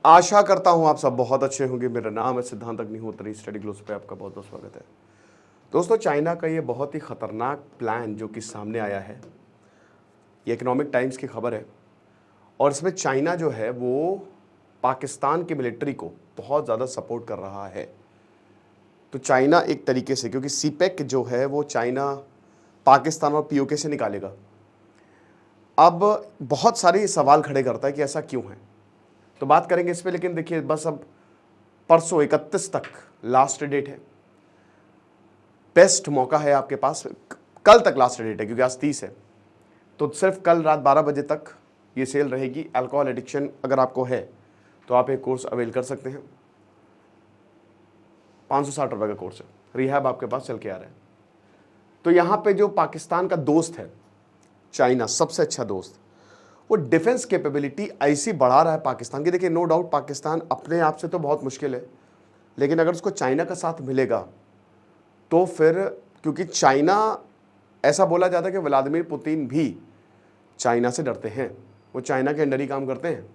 आशा करता हूं आप सब बहुत अच्छे होंगे। मेरा नाम है सिद्धांत अग्निहोत्री। स्टडी ग्लोस पे आपका बहुत बहुत स्वागत है। दोस्तों, चाइना का ये बहुत ही खतरनाक प्लान जो कि सामने आया है, ये इकोनॉमिक टाइम्स की खबर है। और इसमें चाइना जो है वो पाकिस्तान की मिलिट्री को बहुत ज़्यादा सपोर्ट कर रहा है। तो चाइना एक तरीके से, क्योंकि सीपेक जो है वो चाइना पाकिस्तान और पीओके से निकालेगा, अब बहुत सारे सवाल खड़े करता है कि ऐसा क्यों है। तो बात करेंगे इस पे, लेकिन देखिए बस अब परसों 31 तक लास्ट डेट है। बेस्ट मौका है आपके पास, कल तक लास्ट डेट है क्योंकि आज 30 है। तो सिर्फ कल रात 12 बजे तक ये सेल रहेगी। अल्कोहल एडिक्शन अगर आपको है तो आप एक कोर्स अवेल कर सकते हैं। 560 रुपये का कोर्स है, रिहैब आपके पास चल के आ रहा है। तो यहाँ पे जो पाकिस्तान का दोस्त है चाइना, सबसे अच्छा दोस्त, वो डिफेंस कैपेबिलिटी ऐसी बढ़ा रहा है पाकिस्तान की। देखिए नो डाउट पाकिस्तान अपने आप से तो बहुत मुश्किल है, लेकिन अगर उसको चाइना का साथ मिलेगा तो फिर, क्योंकि चाइना, ऐसा बोला जाता है कि व्लादिमीर पुतिन भी चाइना से डरते हैं, वो चाइना के अंडर ही काम करते हैं।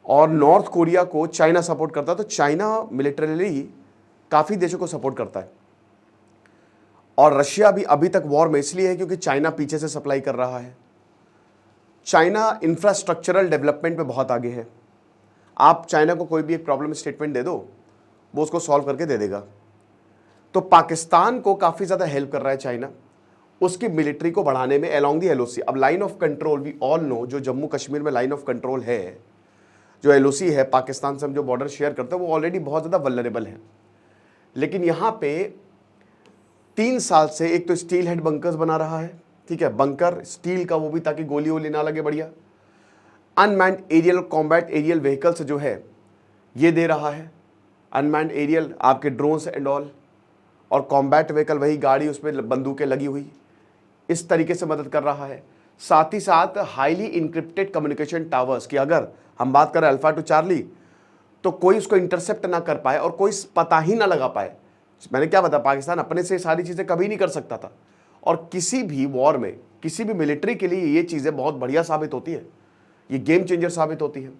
और नॉर्थ कोरिया को चाइना सपोर्ट करता है, तो चाइना मिलिटरीली काफ़ी देशों को सपोर्ट करता है। और रशिया भी अभी तक वॉर में इसलिए है क्योंकि चाइना पीछे से सप्लाई कर रहा है। चाइना इंफ्रास्ट्रक्चरल डेवलपमेंट में बहुत आगे है। आप चाइना को कोई भी एक प्रॉब्लम स्टेटमेंट दे दो, वो उसको सॉल्व करके दे देगा। तो पाकिस्तान को काफ़ी ज़्यादा हेल्प कर रहा है चाइना, उसकी मिलिट्री को बढ़ाने में अलोंग दी एलओसी। अब line of control, we all know, जो जम्मू कश्मीर में लाइन ऑफ कंट्रोल है, जो एलओसी है, पाकिस्तान से हम जो बॉर्डर शेयर करते हैं, वो ऑलरेडी बहुत ज़्यादा वल्नरेबल है। लेकिन यहाँ पे 3 साल से एक तो स्टील हेड बंकर्स बना रहा है, ठीक है, बंकर स्टील का, वो भी ताकि गोली वोली ना लगे, बढ़िया। Unmanned aerial combat aerial vehicles जो है ये दे रहा है, अनमैन्ड एरियल आपके ड्रोन्स एंड ऑल, और कॉम्बैट व्हीकल वही गाड़ी, उसमें बंदूकें लगी हुई, इस तरीके से मदद कर रहा है। साथ ही साथ हाईली इंक्रिप्टेड कम्युनिकेशन टावर्स की अगर हम बात करें, अल्फा टू चार्ली, तो कोई उसको इंटरसेप्ट ना कर पाए और कोई पता ही ना लगा पाए। मैंने क्या बताया, पाकिस्तान अपने से सारी चीज़ें कभी नहीं कर सकता था, और किसी भी वॉर में, किसी भी मिलिट्री के लिए ये चीज़ें बहुत बढ़िया साबित होती है, ये गेम चेंजर साबित होती है।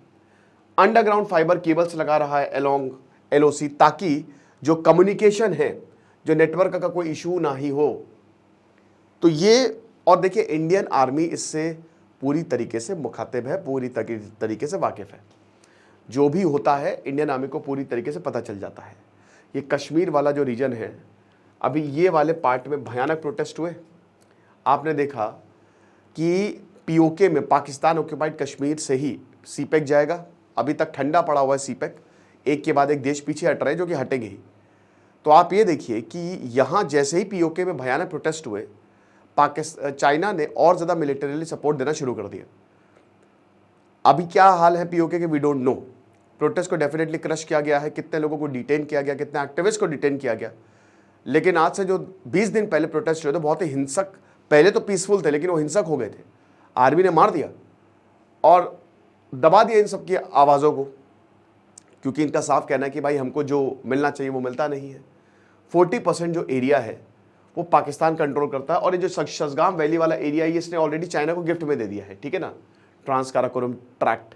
अंडरग्राउंड फाइबर केबल्स लगा रहा है अलोंग एलओसी, ताकि जो कम्युनिकेशन है, जो नेटवर्क का कोई इशू ना ही हो। तो ये, और देखिए इंडियन आर्मी इससे पूरी तरीके से मुखातिब है, पूरी तरीके से वाकिफ है। जो भी होता है इंडियन आर्मी को पूरी तरीके से पता चल जाता है। ये कश्मीर वाला जो रीजन है, अभी ये वाले पार्ट में भयानक प्रोटेस्ट हुए। आपने देखा कि पीओके में, पाकिस्तान ऑक्यूपाइड कश्मीर से ही सीपेक जाएगा। अभी तक ठंडा पड़ा हुआ है सीपेक, एक के बाद एक देश पीछे हट रहे हैं, जो कि हटेंगे ही। तो आप ये देखिए कि यहाँ जैसे ही पीओके में भयानक प्रोटेस्ट हुए, चाइना ने और ज़्यादा मिलिटरीली सपोर्ट देना शुरू कर दिया। अभी क्या हाल है पीओके के, वी डोंट नो। प्रोटेस्ट को डेफिनेटली क्रश किया गया है, कितने लोगों को डिटेन किया गया, कितने एक्टिविस्ट को डिटेन किया गया। लेकिन आज से जो 20 दिन पहले प्रोटेस्ट हुए थे, बहुत ही हिंसक, पहले तो पीसफुल थे लेकिन वो हिंसक हो गए थे। आर्मी ने मार दिया और दबा दिया इन सब की आवाज़ों को, क्योंकि इनका साफ कहना है कि भाई हमको जो मिलना चाहिए वो मिलता नहीं है। 40% जो एरिया है वो पाकिस्तान कंट्रोल करता है, और ये जो शसगाम वैली वाला एरिया है, इसने ऑलरेडी चाइना को गिफ्ट में दे दिया है, ठीक है ना। ट्रांस काराकोरम ट्रैक्ट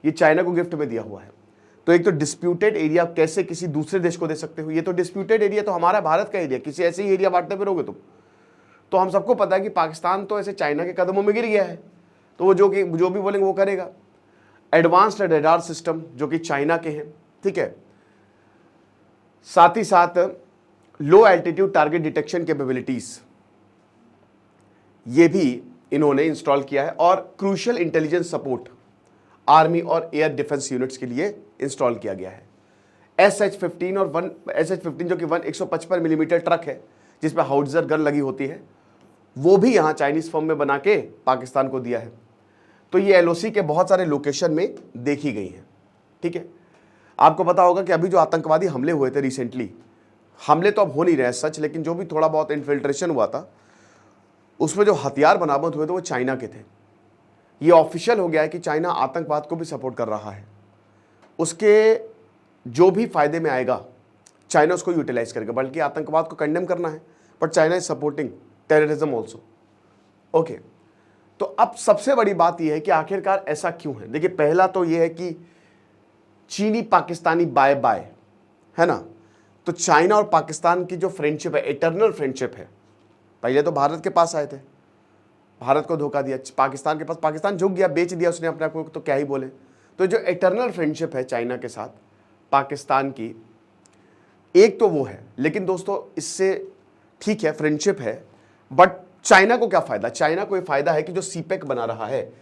ये चाइना को गिफ्ट में दिया हुआ है। तो एक तो डिस्प्यूटेड एरिया कैसे किसी दूसरे देश को दे सकते हो? ये तो डिस्प्यूटेड एरिया तो हमारा भारत का एरिया, किसी ऐसे ही एरिया बांटते फिरोगे तुम? तो हम सबको पता है कि पाकिस्तान तो ऐसे चाइना के कदमों में गिर गया है, तो वो जो भी बोलेंगे वो करेगा। एडवांस्ड रडार सिस्टम जो कि चाइना के हैं, ठीक है। साथ ही साथ लो एल्टीट्यूड टारगेट डिटेक्शन कैपेबिलिटीज, ये भी इन्होंने इंस्टॉल किया है, और क्रूशियल इंटेलिजेंस सपोर्ट आर्मी और एयर डिफेंस यूनिट्स के लिए इंस्टॉल किया गया है। SH-15 और SH-15 जो कि 155 मिलीमीटर ट्रक है, जिसमें हाउट्जर गन लगी होती है, वो भी यहाँ चाइनीज फॉर्म में बना के पाकिस्तान को दिया है। तो ये एलओसी के बहुत सारे लोकेशन में देखी गई हैं, ठीक है। आपको पता होगा कि अभी जो आतंकवादी हमले हुए थे रिसेंटली, हमले तो अब हो नहीं रहे सच, लेकिन जो भी थोड़ा बहुत इन्फिल्ट्रेशन हुआ था, उसमें जो हथियार बरामद हुए थे वो चाइना के थे। ये ऑफिशियल हो गया है कि चाइना आतंकवाद को भी सपोर्ट कर रहा है। उसके जो भी फायदे में आएगा चाइना उसको यूटिलाइज करेगा, बल्कि आतंकवाद को कंडेम करना है, but China is supporting terrorism also. Okay, तो अब सबसे बड़ी बात यह है कि आखिरकार ऐसा क्यों है। देखिए पहला तो यह है कि चीनी पाकिस्तानी बाय बाय, है ना। तो चाइना और पाकिस्तान की जो फ्रेंडशिप है, इटरनल फ्रेंडशिप है। पहले तो भारत के पास आए थे, भारत को धोखा दिया, पाकिस्तान के पास, पाकिस्तान झुक गया, बेच दिया उसने अपने आप को, तो क्या ही बोले। तो जो इटरनल फ्रेंडशिप है चाइना के साथ पाकिस्तान की, एक तो वो है। लेकिन दोस्तों इससे ठीक है, फ्रेंडशिप है, बट चाइना को क्या फायदा? चाइना को ये फायदा है कि जो सीपेक बना रहा है,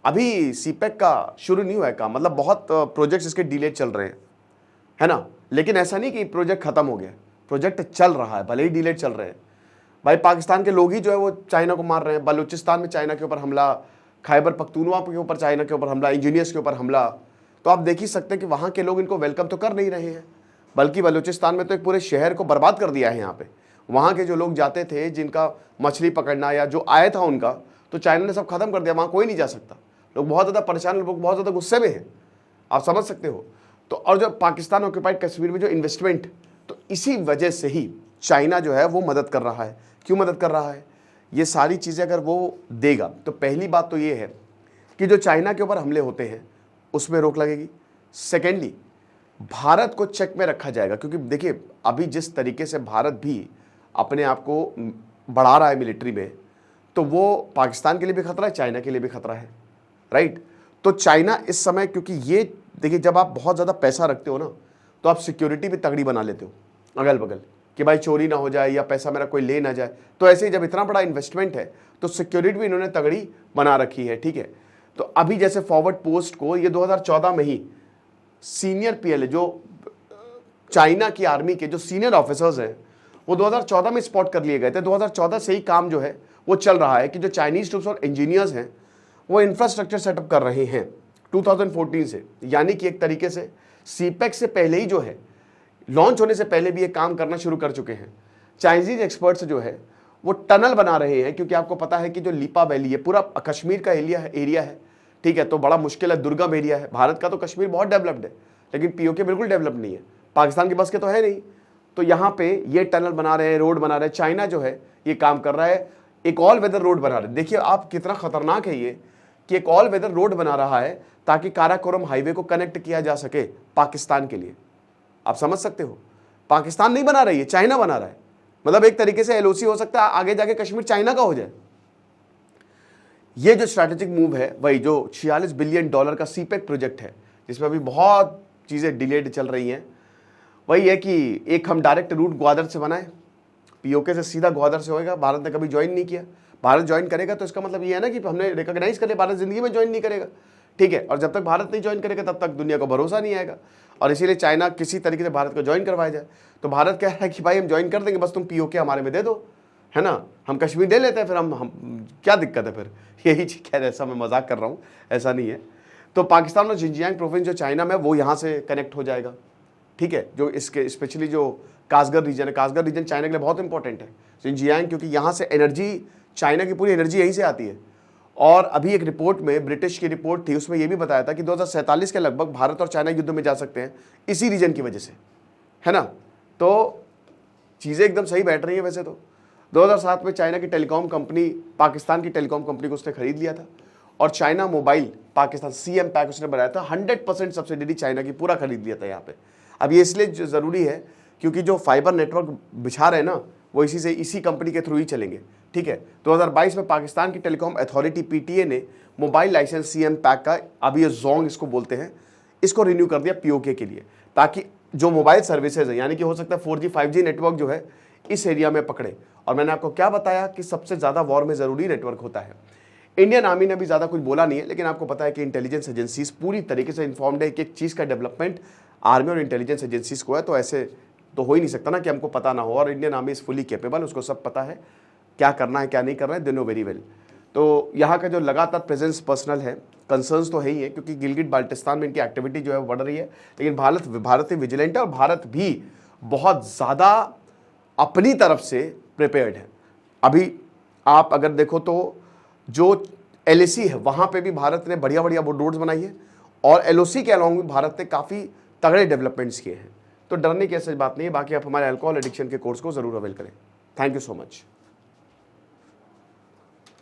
अभी सीपेक का शुरू नहीं हुआ है काम, मतलब बहुत प्रोजेक्ट्स इसके डिले चल रहे हैं, है ना। लेकिन ऐसा नहीं कि प्रोजेक्ट खत्म हो गया, प्रोजेक्ट चल रहा है, भले ही डिले चल रहे हैं। भाई पाकिस्तान के लोग ही जो है वो चाइना को मार रहे हैं, बलूचिस्तान में चाइना के ऊपर हमला, खैबर पख्तूनवा के ऊपर चाइना के ऊपर हमला, इंजीनियर्स के ऊपर हमला। तो आप देख ही सकते हैं कि वहाँ के लोग इनको वेलकम तो कर नहीं रहे हैं, बल्कि बलूचिस्तान में तो एक पूरे शहर को बर्बाद कर दिया है। यहाँ पे वहाँ के जो लोग जाते थे, जिनका मछली पकड़ना या जो आया था उनका, तो चाइना ने सब खत्म कर दिया, वहाँ कोई नहीं जा सकता। लोग बहुत ज़्यादा परेशान, लोग बहुत ज़्यादा गुस्से में हैं, आप समझ सकते हो। तो और जो पाकिस्तान ऑक्यूपाइड कश्मीर में जो इन्वेस्टमेंट, तो इसी वजह से ही चाइना जो है वो मदद कर रहा है। क्यों मदद कर रहा है? ये सारी चीज़ें अगर वो देगा तो पहली बात तो ये है कि जो चाइना के ऊपर हमले होते हैं उसमें रोक लगेगी। सेकेंडली, भारत को चेक में रखा जाएगा, क्योंकि देखिए अभी जिस तरीके से भारत भी अपने आप को बढ़ा रहा है मिलिट्री में, तो वो पाकिस्तान के लिए भी खतरा है, चाइना के लिए भी खतरा है, राइट। तो चाइना इस समय, क्योंकि ये देखिए जब आप बहुत ज़्यादा पैसा रखते हो ना, तो आप सिक्योरिटी भी तगड़ी बना लेते हो अगल बगल, कि भाई चोरी ना हो जाए या पैसा मेरा कोई ले ना जाए। तो ऐसे ही जब इतना बड़ा इन्वेस्टमेंट है तो सिक्योरिटी भी इन्होंने तगड़ी बना रखी है, ठीक है। तो अभी जैसे फॉरवर्ड पोस्ट को ये 2014 में ही सीनियर पीएलए, जो चाइना की आर्मी के जो सीनियर ऑफिसर्स हैं, वो 2014 में स्पॉट कर लिए गए थे। 2014 से ही काम जो है वो चल रहा है कि जो चाइनीज ट्रूप्स और इंजीनियर्स हैं वो इंफ्रास्ट्रक्चर सेटअप कर रहे हैं 2014 से। यानी कि एक तरीके से सीपेक से पहले ही जो है, लॉन्च होने से पहले भी ये काम करना शुरू कर चुके हैं। चाइनीज एक्सपर्ट्स जो है वो टनल बना रहे हैं, क्योंकि आपको पता है कि जो लीपा वैली है पूरा कश्मीर का एरिया है, ठीक है। तो बड़ा मुश्किल है, दुर्गम एरिया है। भारत का तो कश्मीर बहुत डेवलप्ड है, लेकिन पीओके बिल्कुल डेवलप नहीं है, पाकिस्तान की बस के तो है नहीं। तो यहाँ पे ये टनल बना रहे हैं, रोड बना रहे हैं। चाइना जो है ये काम कर रहा है, एक ऑल वेदर रोड बना रहे हैं। देखिए आप कितना खतरनाक है ये, कि एक ऑल वेदर रोड बना रहा है ताकि काराकोरम हाईवे को कनेक्ट किया जा सके पाकिस्तान के लिए। आप समझ सकते हो, पाकिस्तान नहीं बना रही है, चाइना बना रहा है। मतलब एक तरीके से एलओसी हो सकता है, आगे जाके कश्मीर चाइना का हो जाए। ये जो स्ट्रैटेजिक मूव है, वही जो $46 बिलियन का सीपेक प्रोजेक्ट है, जिसमें अभी बहुत चीज़ें डिलेड चल रही हैं, वही है कि एक हम डायरेक्ट रूट ग्वादर से बनाए, पीओके से सीधा ग्वादर से होएगा। भारत ने कभी ज्वाइन नहीं किया, भारत ज्वाइन करेगा तो इसका मतलब ये है ना कि हमने रिकॉग्नाइज कर लिया, भारत जिंदगी में ज्वाइन नहीं करेगा, ठीक है। और जब तक भारत नहीं ज्वाइन करेगा तब तक दुनिया को भरोसा नहीं आएगा, और इसीलिए चाइना किसी तरीके से भारत को ज्वाइन करवाया जाए। तो भारत कह रहा है कि भाई हम ज्वाइन कर देंगे, बस तुम पीओके हमारे में दे दो, है ना, हम कश्मीर ले लेते हैं, फिर हम क्या दिक्कत है फिर। यही चीज़ कह रहे, ऐसा मैं मजाक कर रहा हूँ, ऐसा नहीं है। तो पाकिस्तान और जिंजियांग प्रोविंस जो चाइना में, वो यहाँ से कनेक्ट हो जाएगा, ठीक है। जो इसके स्पेशली जो कासगर रीजन है, कासगर रीजन चाइना के लिए बहुत इंपॉर्टेंट है, जिंजियांग, क्योंकि यहाँ से एनर्जी, चाइना की पूरी एनर्जी यहीं से आती है। और अभी एक रिपोर्ट में, ब्रिटिश की रिपोर्ट थी, उसमें यह भी बताया था कि 2047 के लगभग भारत और चाइना युद्ध में जा सकते हैं इसी रीजन की वजह से, है ना। तो चीज़ें एकदम सही बैठ रही हैं। वैसे तो 2007 में चाइना की टेलीकॉम कंपनी, पाकिस्तान की टेलीकॉम कंपनी को उसने खरीद लिया था, और China mobile Pakistan CM pack उसने बनाया था, 100% सब्सिडी चाइना की पूरा खरीद लिया था यहाँ पे। अब ये इसलिए ज़रूरी है क्योंकि जो फाइबर नेटवर्क बिछा रहे हैं ना, वो इसी कंपनी के थ्रू ही चलेंगे, ठीक है। 2022 में पाकिस्तान की टेलीकॉम अथॉरिटी पीटीए ने मोबाइल लाइसेंस सीएम पैक का, अभी ये जोंग इसको बोलते हैं, इसको रिन्यू कर दिया पीओके के लिए, ताकि जो मोबाइल सर्विसेज है, यानी कि हो सकता है 4G 5G नेटवर्क जो है इस एरिया में पकड़े। और मैंने आपको क्या बताया कि सबसे ज़्यादा वॉर में ज़रूरी नेटवर्क होता है। इंडियन आर्मी ने भी ज़्यादा कुछ बोला नहीं है, लेकिन आपको पता है कि इंटेलिजेंस एजेंसीज पूरी तरीके से इन्फॉर्म्ड है, एक चीज़ का डेवलपमेंट आर्मी और इंटेलिजेंस एजेंसीज को है। तो ऐसे तो हो ही नहीं सकता ना कि हमको पता ना हो, और Indian army is fully capable, उसको सब पता है क्या करना है क्या नहीं करना है, दे नो वेरी वेल। तो यहाँ का जो लगातार प्रेजेंस पर्सनल है, कंसर्न्स तो है ही है, क्योंकि गिलगिट बाल्टिस्तान में इनकी एक्टिविटी जो है बढ़ रही है। लेकिन भारत विजिलेंट है, और भारत भी बहुत ज़्यादा अपनी तरफ से प्रिपेयर्ड है। अभी आप अगर देखो तो जो LAC है वहाँ पे भी भारत ने बढ़िया बढ़िया रोड्स बनाई है, और LOC के अलॉन्ग भारत ने काफ़ी तगड़े डेवलपमेंट्स किए हैं। तो डरने की ऐसी बात नहीं है। बाकी आप हमारे अल्कोहल एडिक्शन के कोर्स को ज़रूर अवेल करें। Thank you so much.